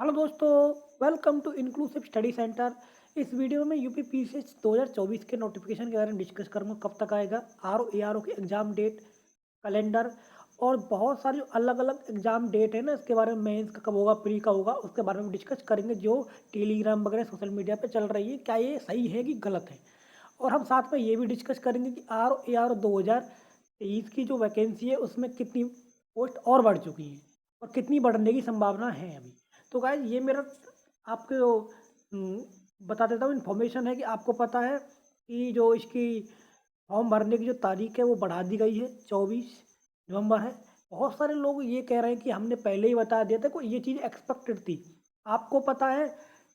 Hello दोस्तों, welcome to inclusive study centre. इस वीडियो में यूपी पीसीएस 2024 के नोटिफिकेशन के बारे में डिस्कस करूंगा। कब तक आएगा, आर ए आर ओ की एग्ज़ाम डेट, कैलेंडर और बहुत सारी अलग अलग एग्ज़ाम डेट है ना। इसके बारे में मेंस का कब होगा, प्री का होगा, उसके बारे में डिस्कस करेंगे। जो टेलीग्राम वगैरह सोशल मीडिया पे चल रही है, क्या ये सही है कि गलत है। और हम साथ में ये भी डिस्कस करेंगे कि आर 2023 की जो वैकेंसी है उसमें कितनी पोस्ट और बढ़ चुकी हैं और कितनी बढ़ने की संभावना है अभी। तो गाइज ये मेरा आपको उम, बता देता हूँ, इन्फॉर्मेशन है कि आपको पता है कि जो इसकी फॉर्म भरने की जो तारीख है वो बढ़ा दी गई है, 24 नवंबर है। बहुत सारे लोग ये कह रहे हैं कि हमने पहले ही बता दिया था, को ये चीज़ एक्सपेक्टेड थी। आपको पता है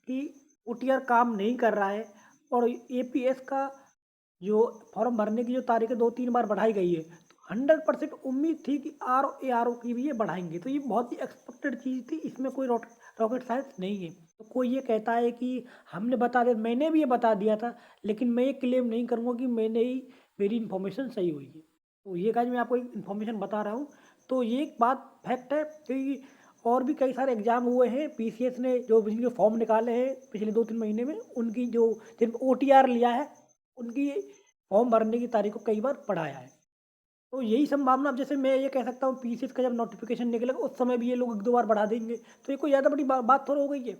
कि ओटीआर काम नहीं कर रहा है और एपीएस का जो फॉर्म भरने की जो तारीख है 2-3 बार बढ़ाई गई है। तो 100% उम्मीद थी कि आरओ की भी ये बढ़ाएँगे। तो ये बहुत ही एक्सपेक्टेड चीज़ थी, इसमें कोई रॉकेट साइंस नहीं है। तो कोई ये कहता है कि हमने बता दिया, मैंने भी ये बता दिया था, लेकिन मैं ये क्लेम नहीं करूँगा कि मैंने ही मेरी इन्फॉर्मेशन सही हुई है। तो ये गाइस मैं आपको एक इन्फॉर्मेशन बता रहा हूँ। तो ये एक बात फैक्ट है कि और भी कई सारे एग्ज़ाम हुए हैं। पीसीएस ने जो जिनके फॉर्म निकाले हैं पिछले 2-3 महीने में, उनकी जो जिन ओटीआर लिया है, उनकी फॉर्म भरने की तारीख को कई बार बढ़ाया है। तो यही संभावना, अब जैसे मैं ये कह सकता हूँ पीसीएस का जब नोटिफिकेशन निकलेगा उस समय भी ये लोग 1-2 बार बढ़ा देंगे। तो ये कोई ज़्यादा बड़ी बात थोड़ा हो गई है।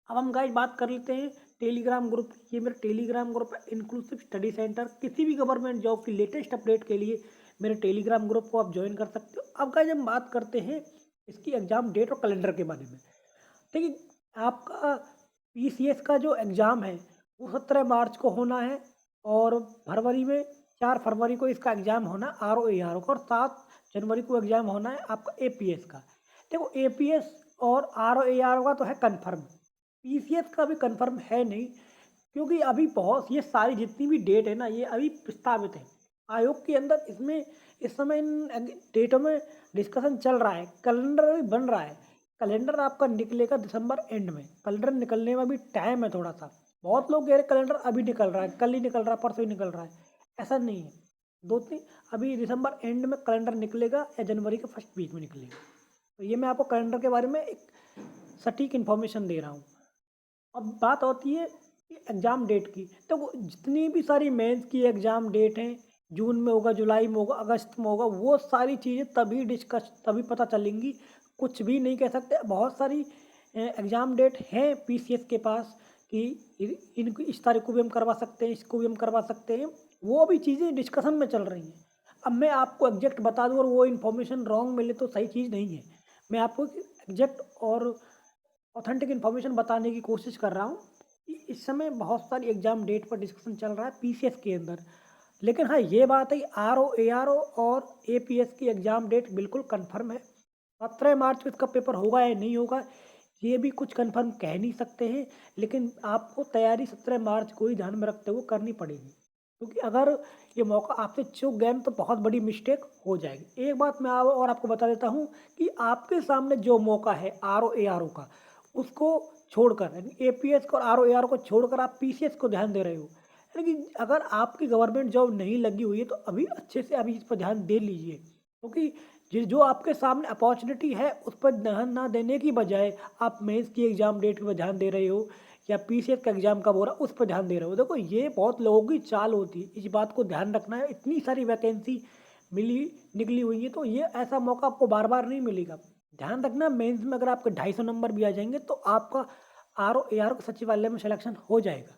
अब हम गाइस बात कर लेते हैं टेलीग्राम ग्रुप की। ये मेरा टेलीग्राम ग्रुप है, इंक्लूसिव स्टडी सेंटर। किसी भी गवर्नमेंट जॉब की लेटेस्ट अपडेट के लिए मेरे टेलीग्राम ग्रुप को आप ज्वाइन कर सकते हो। अब गाइस हम बात करते हैं इसकी एग्ज़ाम डेट और कैलेंडर के बारे में। देखिए, आपका पीसीएस का जो एग्ज़ाम है वो 17 मार्च को होना है और फरवरी में 4 फरवरी को इसका एग्ज़ाम होना है आरओ का, और 7 जनवरी को एग्ज़ाम होना है आपका एपीएस का। देखो, एपीएस और आरओ का तो है कन्फर्म, पीसीएस का भी कन्फर्म है नहीं, क्योंकि अभी बहुत ये सारी जितनी भी डेट है ना, ये अभी प्रस्तावित है आयोग के अंदर। इसमें इस समय इन डेटों में डिस्कशन चल रहा है, कैलेंडर अभी बन रहा है। कैलेंडर आपका निकलेगा दिसंबर एंड में। कैलेंडर निकलने में भी टाइम है थोड़ा सा। बहुत लोग कह रहे कैलेंडर अभी निकल रहा है, कल ही निकल रहा है, परसों ही निकल रहा है। ऐसा नहीं है। 2-3 अभी दिसंबर एंड में कैलेंडर निकलेगा या जनवरी के फर्स्ट वीक में निकलेगा। तो ये मैं आपको कैलेंडर के बारे में एक सटीक इन्फॉर्मेशन दे रहा हूँ। अब बात होती है कि एग्ज़ाम डेट की। तो वो जितनी भी सारी मेंस की एग्ज़ाम डेट हैं, जून में होगा, जुलाई में होगा, अगस्त में होगा, वो सारी चीज़ें तभी पता चलेंगी। कुछ भी नहीं कह सकते। बहुत सारी एग्ज़ाम डेट हैं पीसीएस के पास कि इनको इस तारीख को भी हम करवा सकते हैं, इसको भी हम करवा सकते हैं। वो अभी चीज़ें डिस्कशन में चल रही हैं। अब मैं आपको एग्जैक्ट बता दूँ और वो इन्फॉर्मेशन रॉन्ग मिले तो सही चीज़ नहीं है। मैं आपको एग्जैक्ट और ऑथेंटिक इन्फॉर्मेशन बताने की कोशिश कर रहा हूँ कि इस समय बहुत सारी एग्ज़ाम डेट पर डिस्कशन चल रहा है पीसीएस के अंदर। लेकिन हाँ, ये बात है कि आरओ और एपीएस की एग्ज़ाम डेट बिल्कुल कन्फर्म है। 17 मार्च को इसका पेपर होगा या नहीं होगा, ये भी कुछ कन्फर्म कह नहीं सकते हैं। लेकिन आपको तैयारी 17 मार्च को ही ध्यान में रखते हुए करनी पड़ेगी, क्योंकि अगर ये मौका आपसे चूक गया तो बहुत बड़ी मिस्टेक हो जाएगी। एक बात मैं और आपको बता देता हूँ कि आपके सामने जो मौका है आरओ का, उसको छोड़कर, यानी एपीएस को और आरओ को छोड़कर आप पीसीएस को ध्यान दे रहे हो। यानी कि अगर आपकी गवर्नमेंट जॉब नहीं लगी हुई है तो अभी अच्छे से अभी इस पर ध्यान दे लीजिए, क्योंकि जो आपके सामने अपॉर्चुनिटी है उस पर ध्यान ना देने की बजाय आप मेंस की एग्ज़ाम डेट पर ध्यान दे रहे हो या पीसीएस का एग्ज़ाम कब हो रहा है उस पर ध्यान दे रहे हो। देखो, ये बहुत लोगों की चाल होती है, इस बात को ध्यान रखना है। इतनी सारी वैकेंसी मिली निकली हुई है, तो ये ऐसा मौका आपको बार-बार नहीं मिलेगा। ध्यान रखना, मेंस में अगर आपके 250 नंबर भी आ जाएँगे तो आपका आरओ सचिवालय में सिलेक्शन हो जाएगा।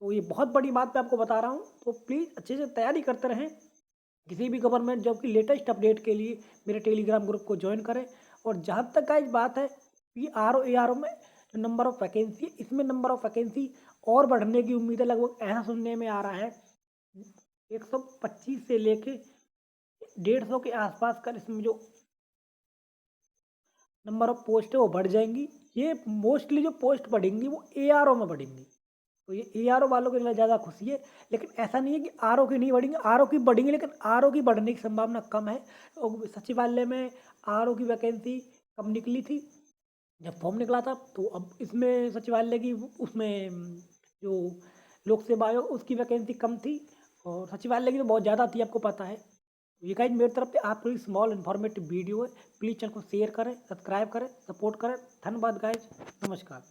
तो ये बहुत बड़ी बात मैं आपको बता रहा हूँ, तो प्लीज़ अच्छे से तैयारी करते रहें। किसी भी गवर्नमेंट जॉब की लेटेस्ट अपडेट के लिए मेरे टेलीग्राम ग्रुप को ज्वाइन करें। और जहाँ तक गाइस बात है कि आरओ में जो नंबर ऑफ़ वैकेंसी, इसमें नंबर ऑफ़ वैकेंसी और बढ़ने की उम्मीद है। लगभग ऐसा सुनने में आ रहा है 125 से लेके 150 के आसपास का इसमें जो नंबर ऑफ़ पोस्ट है वो बढ़ जाएँगी। ये मोस्टली जो पोस्ट बढ़ेंगी वो एआरओ में बढ़ेंगी। तो ये एआरओ वालों के लिए ज़्यादा खुशी है। लेकिन ऐसा नहीं है कि आरओ की नहीं बढ़ेंगी, आरओ की बढ़ेंगी, लेकिन आरओ की बढ़ने की संभावना कम है। तो सचिवालय में आरओ की वैकेंसी कब निकली थी? जब फॉर्म निकला था। तो अब इसमें सचिवालय की उसमें जो लोक सेवा आयोग उसकी वैकेंसी कम थी और सचिवालय की तो बहुत ज़्यादा थी, आपको पता है। ये गाइज मेरी तरफ से आपके लिए स्मॉल इन्फॉर्मेटिव वीडियो है। प्लीज़ चैनल को शेयर करें, सब्सक्राइब करें, सपोर्ट करें। धन्यवाद गाइज, नमस्कार।